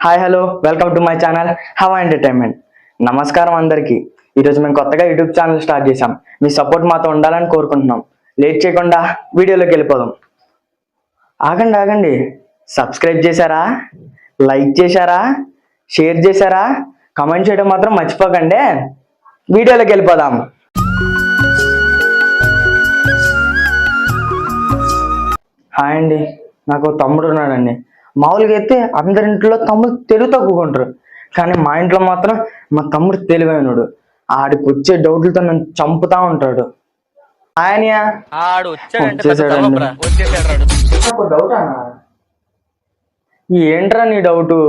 Hi hello welcome to my channel హవా entertainment. నమస్కారం అందరికీ. ఈరోజు మేము కొత్తగా యూట్యూబ్ ఛానల్ స్టార్ట్ చేసాం. మీ సపోర్ట్ మాతో ఉండాలని కోరుకుంటున్నాం. లేట్ చేయకుండా వీడియోలోకి వెళ్ళిపోదాం. ఆగండి, సబ్స్క్రైబ్ చేశారా, లైక్ చేశారా, షేర్ చేశారా, కామెంట్ చేయడం మాత్రం మర్చిపోకండి. వీడియోలోకి వెళ్ళిపోదాం. హాయ్ అండి, నాకు తమ్ముడు ఉన్నాడండి. మామూలుగా అయితే అందరింట్లో తమ్ముడు తెలివి తక్కువకుంటారు, కానీ మా ఇంట్లో మాత్రం మా తమ్ముడు తెలివైనడు. ఆడికి వచ్చే డౌట్లతో నన్ను చంపుతా ఉంటాడు. డౌట్ అన్నా, ఏంట్రా నీ డౌటు?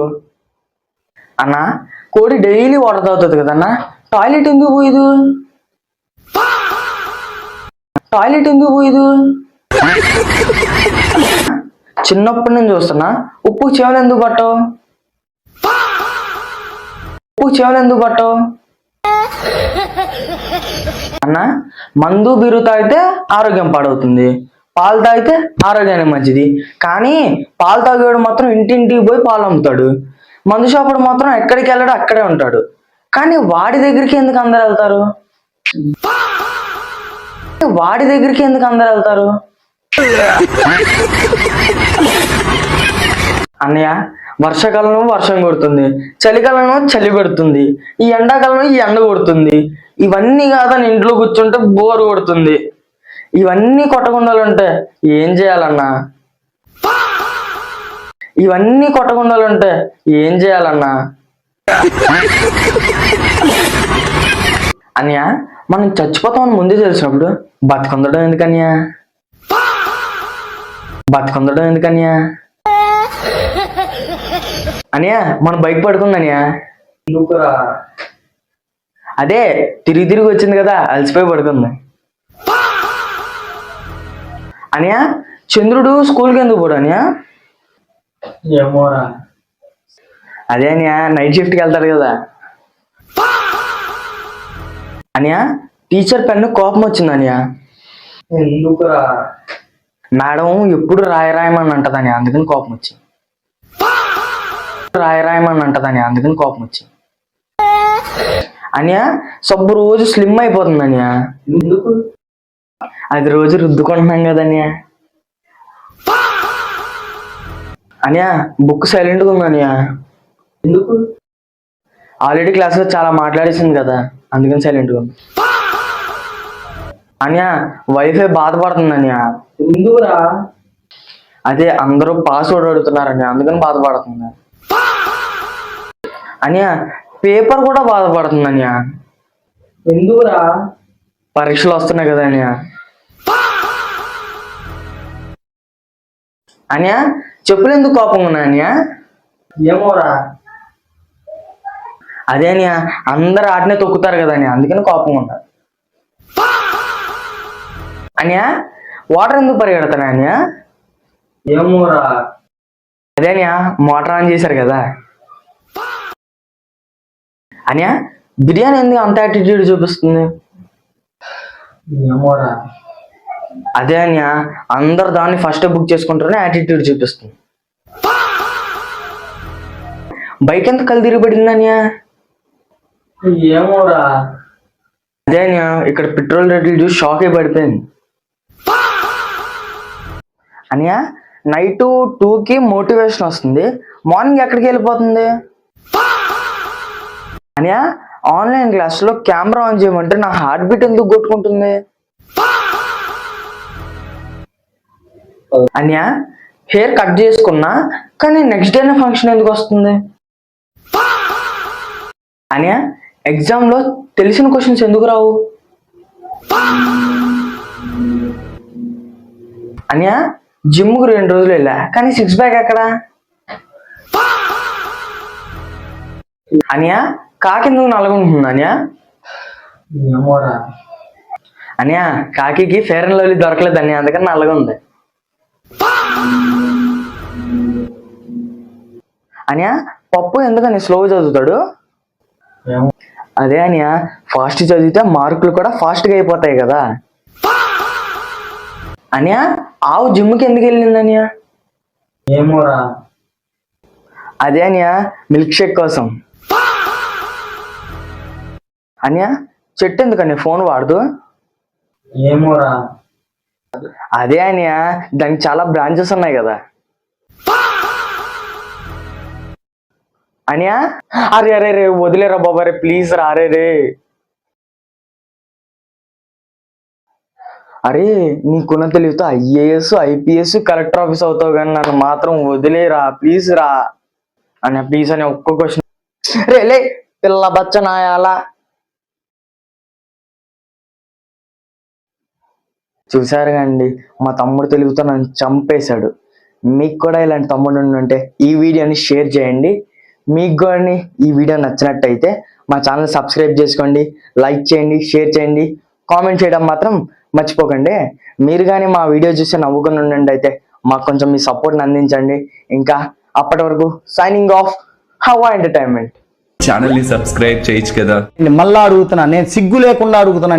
అన్నా, కోడి డైలీ వాటర్ తాగుతుంది కదన్నా, టాయిలెట్ ఎందుకు పోయేదు? చిన్నప్పటి నుంచి చూస్తున్నా, ఉప్పు చెవులు ఎందుకు పట్టవు అన్నా? మందు బీరు తాగితే ఆరోగ్యం పాడవుతుంది, పాలు తాగితే ఆరోగ్యానికి మంచిది. కానీ పాలు తాగేవాడు మాత్రం ఇంటింటికి పోయి పాలు అమ్ముతాడు. మందు షాపుడు మాత్రం ఎక్కడికి వెళ్ళాడో అక్కడే ఉంటాడు. కానీ వాడి దగ్గరికి ఎందుకు అందరు వెళ్తారు? అన్నయ్య, వర్షాకాలంలో వర్షం కొడుతుంది, చలికాలంలో చలి పెడుతుంది, ఈ ఎండాకాలంలో ఈ ఎండ కొడుతుంది. ఇవన్నీ కాదని ఇంట్లో కూర్చుంటే బోరు కొడుతుంది. ఇవన్నీ కొట్టకుండాలంటే ఏం చేయాలన్నా? అన్నయ్య, మనం చచ్చిపోతామని ముందే తెలిసినప్పుడు బతికొందడం ఎందుకన్యా? అనియా, మన బైక్ పడుకుంది అనియా. అదే తిరిగి వచ్చింది కదా, అలసిపోయి పడుకుంది. అనియా, చంద్రుడు స్కూల్కి ఎందుకు పోడు అనియా? ఏమోరా. అదే అనియా, నైట్ షిఫ్ట్కి వెళ్తారు కదా. అనియా, టీచర్ పెన్ను కోపం వచ్చింది అనియా. ఎందుకురా? మేడం ఎప్పుడు రాయమని అంటదని, అందుకని కోపం వచ్చింది. అనియా, సబ్బు రోజు స్లిమ్ అయిపోతుంది అనియా. ఎందుకు? అది రోజు రుద్దుకుంటున్నాం కదనియా. అనియా, బుక్ సైలెంట్గా ఉంది అనియా. ఎందుకు? ఆల్రెడీ క్లాస్లో చాలా మాట్లాడేసింది కదా, అందుకని సైలెంట్గా ఉంది. అనియా, వైఫై బాధపడుతుంది అనియా. ఎందుకురా? అదే అందరూ పాస్వర్డ్ అడుగుతున్నారని, అందుకని బాధపడుతుంది. అనియా, పేపర్ కూడా బాధపడుతుంది అనియా. ఎందుకురా? పరీక్షలు వస్తున్నాయి కదా అనియా. అనియా, చెప్పులు ఎందుకు కోపంగా ఉన్నాయి అనియా? ఏమోరా. అదే అనియా, అందరు ఆటనే తొక్కుతారు కదా అని, అందుకని కోపంగా ఉన్నారు. అనియా, వాటర్ ఎందుకు పరిగెడతానా అనియా? ఏమోరా. అదే అనియా, మోటార్ ఆన్ చేశారు కదా. అనియా, బిర్యానీ ఎందుకు అంత యాటిట్యూడ్ చూపిస్తుంది? ఏమోరా. అదే అనియా, అందరు దాన్ని ఫస్ట్ బుక్ చేసుకుంటారని యాటిట్యూడ్ చూపిస్తుంది. బైక్ ఎంత కళ్ళు తిరిగి పడింది అనియా? ఏమోరా. అదే అనియా, ఇక్కడ పెట్రోల్ రేట్లు చూసి షాక్ అయి పడిపోయింది. అనియా, నైట్ 2కి మోటివేషన్ వస్తుంది, మార్నింగ్ ఎక్కడికి వెళ్ళిపోతుంది? అనియా, ఆన్లైన్ క్లాస్లో కెమెరా ఆన్ చేయమంటే నా హార్ట్ బీట్ ఎందుకు కొట్టుకుంటుంది? అనియా, హెయిర్ కట్ చేసుకున్నా కానీ నెక్స్ట్ డేనే ఫంక్షన్ ఎందుకు వస్తుంది? అనియా, ఎగ్జామ్లో తెలిసిన క్వశ్చన్స్ ఎందుకు రావు? అనియా, జిమ్కి 2 రోజులు వెళ్ళా కానీ 6 ప్యాక్ ఎక్కడ? అనియా, కాకి ఎందుకు నల్లగుంటుంది అనియా? అనియా, కాకి ఫేర్ అండ్ లవ్లీ దొరకలేదు అనియా, అందుకని నల్లగా ఉంది. అనియా, పప్పు ఎందుకని స్లో చదువుతాడు? అదే అనియా, ఫాస్ట్ చదివితే మార్కులు కూడా ఫాస్ట్గా అయిపోతాయి కదా. అనియా, ఆవు జిమ్కి ఎందుకు వెళ్ళింది అనియా? ఏమోరా. అదే అనియా మిల్క్ షేక్ కోసం. అనియా చెట్టు ఎందుకని ఫోన్ వాడదు? ఏమోరా. అదే అనియా దానికి చాలా బ్రాంచెస్ ఉన్నాయి కదా. అనియా అరే అరే రే వదిలేరా బాబా రే ప్లీజ్ రా అరే రే. అరే నీకున్న తెలివితో ఐఏఎస్ ఐపీఎస్ కలెక్టర్ ఆఫీస్ అవుతావు కానీ నన్ను మాత్రం వదిలేరా ప్లీజ్ రా. అని ప్లీజ్ అని ఒక్క క్వశ్చన్. రే లే పిల్ల బచ్చ నాయాల. చూసారు కండి మా తమ్ముడు తెలివితో నన్ను చంపేశాడు. మీకు కూడా ఇలాంటి తమ్ముడు ఉంటే ఈ వీడియోని షేర్ చేయండి. మీకు కూడా ఈ వీడియో నచ్చినట్టయితే మా ఛానల్ సబ్స్క్రైబ్ చేసుకోండి, లైక్ చేయండి, షేర్ చేయండి, కామెంట్ చేయడం మాత్రం మర్చిపోకండి. మీరు కానీ మా వీడియో చూసి నవ్వుకుని ఉండండి. అయితే మాకు కొంచెం మీ సపోర్ట్ని అందించండి. ఇంకా అప్పటి వరకు సైనింగ్ ఆఫ్ హవా ఎంటర్టైన్మెంట్. ఛానల్ ని సబ్స్క్రైబ్ చేయొచ్చు కదా. మళ్ళా అడుగుతున్నా, నేను సిగ్గు లేకుండా అడుగుతున్నా.